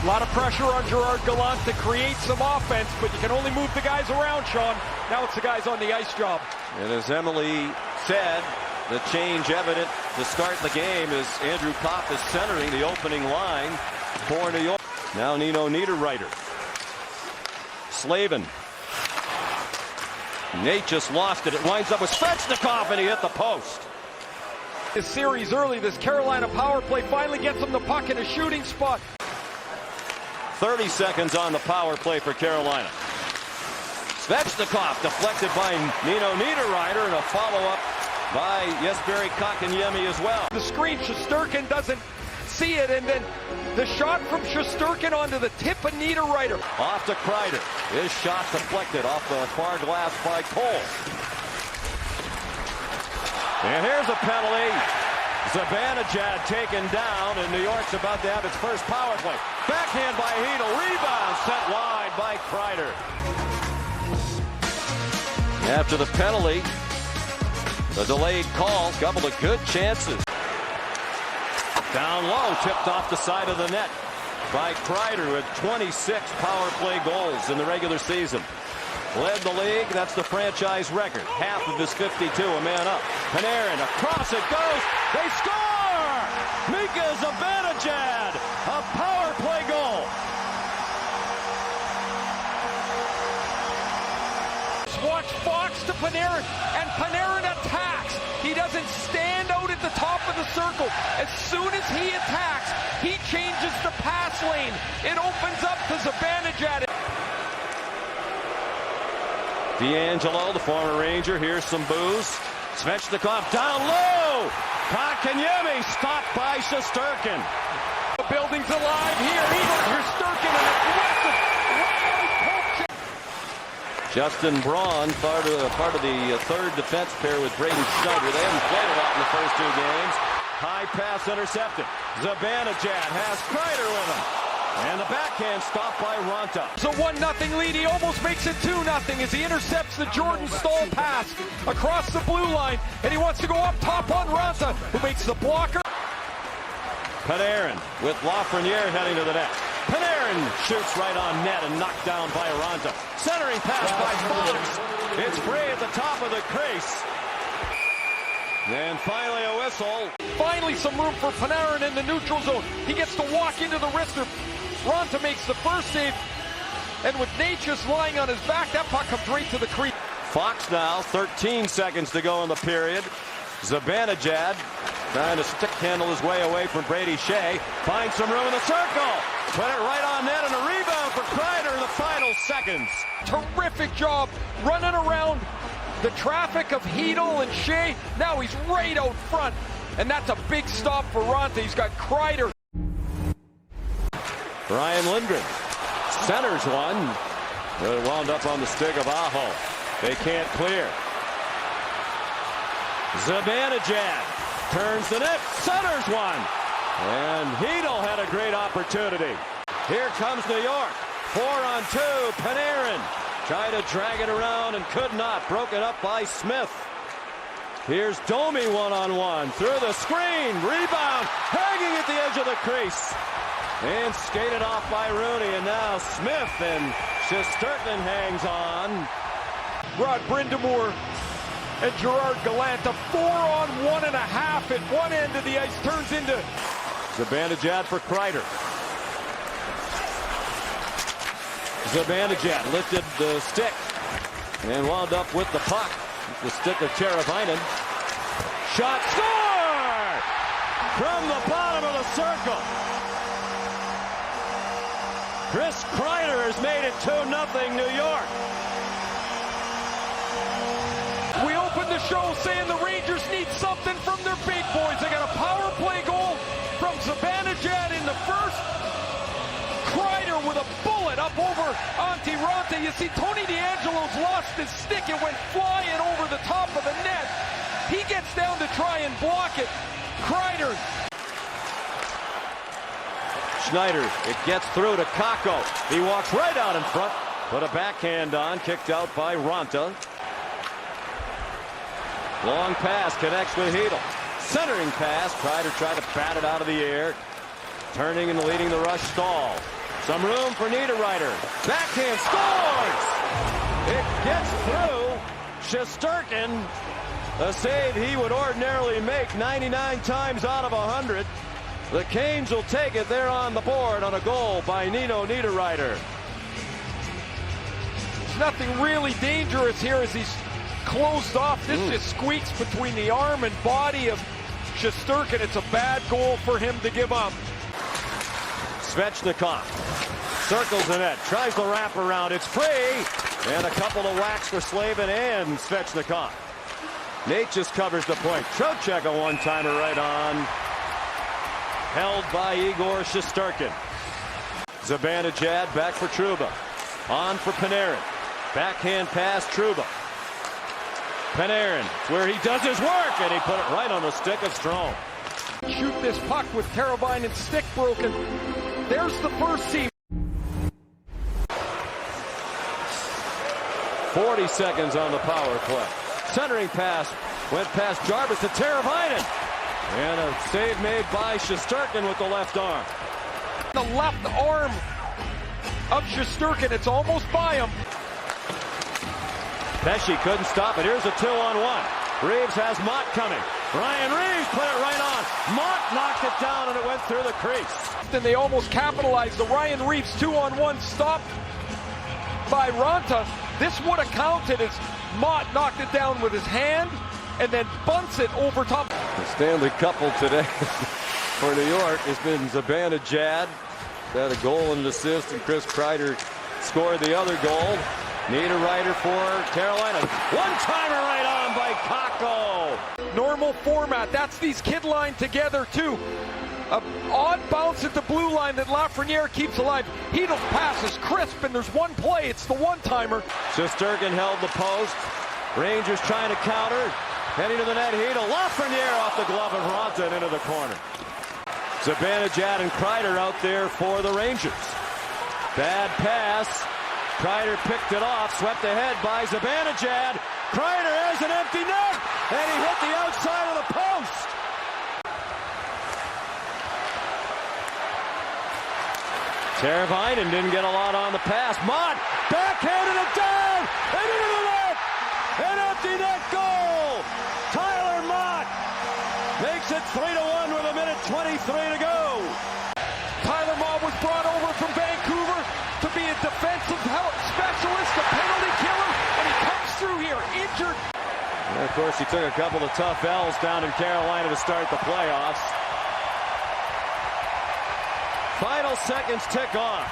A lot of pressure on Gerard Gallant to create some offense, but you can only move the guys around, Sean. Now it's the guys on the ice job. And as Emily said, the change evident to start the game as Andrew Kopp is centering the opening line for New York. Now Nino Niederreiter. Slavin. Nate just lost it. It winds up with Svechnikov, and he hit the post. This series early, this Carolina power play finally gets them the puck in a shooting spot. 30 seconds on the power play for Carolina. Svechnikov deflected by Nino Niederreiter, and a follow-up by Jesperi Kotkaniemi as well. The screen, Shesterkin doesn't see it, and then the shot from Shesterkin onto the tip of Niederreiter. Off to Kreider. His shot deflected off the far glass by Cole. And here's a penalty. Zibanejad taken down, and New York's about to have its first power play. Backhand by Hedel. Rebound set wide by Kreider. After the penalty, the delayed call, couple of good chances. Down low, tipped off the side of the net by Kreider with 26 power play goals in the regular season. Led the league, that's the franchise record. Half of his 52, a man up. Panarin, across it goes, they score! Mika Zibanejad, a power play goal. Watch Fox to Panarin, and Panarin attacks. He doesn't stand out at the top of the circle. As soon as he attacks, he changes the pass lane. It opens up to Zibanejad. D'Angelo, the former Ranger, here's some boos. Svechnikov down low. Kotkaniemi stopped by Shesterkin. The building's alive here. Igor Shesterkin, an aggressive right-out poke. Justin Braun, part of the third defense pair with Braden Schneider. They haven't played a lot in the first two games. High pass intercepted. Zibanejad has Kreider with him. And the backhand stopped by Ronta. It's a 1-0 lead. He almost makes it 2-0 as he intercepts the Jordan Staal pass across the blue line. And he wants to go up top on Ronta, who makes the blocker. Panarin with Lafreniere heading to the net. Panarin shoots right on net and knocked down by Ronta. Centering pass by Fox. It's free at the top of the crease. And finally a whistle. Finally some room for Panarin in the neutral zone. He gets to walk into the wrister. Ronta makes the first save. And with Nate just lying on his back, that puck comes right to the crease. Fox now, 13 seconds to go in the period. Zibanejad trying to stick handle his way away from Brady Shea. Finds some room in the circle. Put it right on net, and a rebound for Kreider in the final seconds. Terrific job running around the traffic of Hedel and Shea. Now he's right out front. And that's a big stop for Ronta. He's got Kreider. Ryan Lindgren centers one. It wound up on the stick of Aho. They can't clear. Zibanejad turns the net, centers one. And Hedel had a great opportunity. Here comes New York. 4-on-2. Panarin tried to drag it around and could not. Broken up by Smith. Here's Domi one-on-one. Through the screen. Rebound. Hanging at the edge of the crease. And skated off by Rooney. And now Smith, and Shesterkin hangs on. Rod Brind'Amour and Gerard Gallant, a 4-on-1.5 at one end of the ice, turns into Zibanejad for Kreider. Zibanejad lifted the stick and wound up with the puck. The stick of Teravainen. Shot, score! From the bottom of the circle. Chris Kreider has made it 2-0 New York. We opened the show saying the Rangers need something from their big boys. They got a power play goal from Zibanejad in the first. Kreider with a bullet up over Antti Ronta. You see Tony DeAngelo's lost his stick. It went flying over the top of the net. He gets down to try and block it. Kreider. Schneider, it gets through to Kakko. He walks right out in front. Put a backhand on, kicked out by Ronta. Long pass connects with Hedel. Centering pass. Kreider tried to bat it out of the air. Turning and leading the rush, Staal. Some room for Niederreiter. Backhand scores! It gets through. Shesterkin, a save he would ordinarily make 99 times out of 100. The Canes will take it. They're on the board on a goal by Nino Niederreiter. There's nothing really dangerous here as he's closed off. This just squeaks between the arm and body of Shesterkin. It's a bad goal for him to give up. Svechnikov circles the net, tries the wrap around. It's free, and a couple of whacks for Slavin and Svechnikov. Nate just covers the point. Trocheck a one-timer right on. Held by Igor Shesterkin. Zibanejad back for Trouba. On for Panarin. Backhand pass, Trouba. Panarin, where he does his work, and he put it right on the stick of Strome. Shoot this puck with Teravainen's stick broken. There's the first team. 40 seconds on the power play. Centering pass went past Jarvis to Teravainen. And a save made by Shesterkin with the left arm. The left arm of Shesterkin. It's almost by him. Pesce couldn't stop it. Here's a 2-on-1. Reeves has Mott coming. Ryan Reeves put it right on. Mott knocked it down and it went through the crease. Then they almost capitalized. The Ryan Reeves 2-on-1 stopped by Ranta. This would have counted as Mott knocked it down with his hand and then bunts it over top. The Stanley couple today for New York has been Zibanejad. Had a goal and an assist, and Chris Kreider scored the other goal. Niederreiter for Carolina. One-timer right on by Kakko. Normal format. That's these kid line together too. An odd bounce at the blue line that Lafreniere keeps alive. Heedle's pass is crisp, and there's one play. It's the one-timer. Shesterkin held the post. Rangers trying to counter. Heading to the net, Heedle. Lafreniere off the glove of Ranta and into the corner. Zibanejad and Kreider out there for the Rangers. Bad pass. Kreider picked it off, swept ahead by Zibanejad. Kreider has an empty net, and he hit the outside of the post. Teravainen didn't get a lot on the pass. Mott backhanded it down and into the net. An empty net goal. Tyler Mott makes it 3-1 with a minute 23 to go. Tyler Mott was brought over from Vancouver to be a defensive help specialist, a penalty killer, and he comes through here injured. And of course, he took a couple of tough L's down in Carolina to start the playoffs. Final seconds tick off.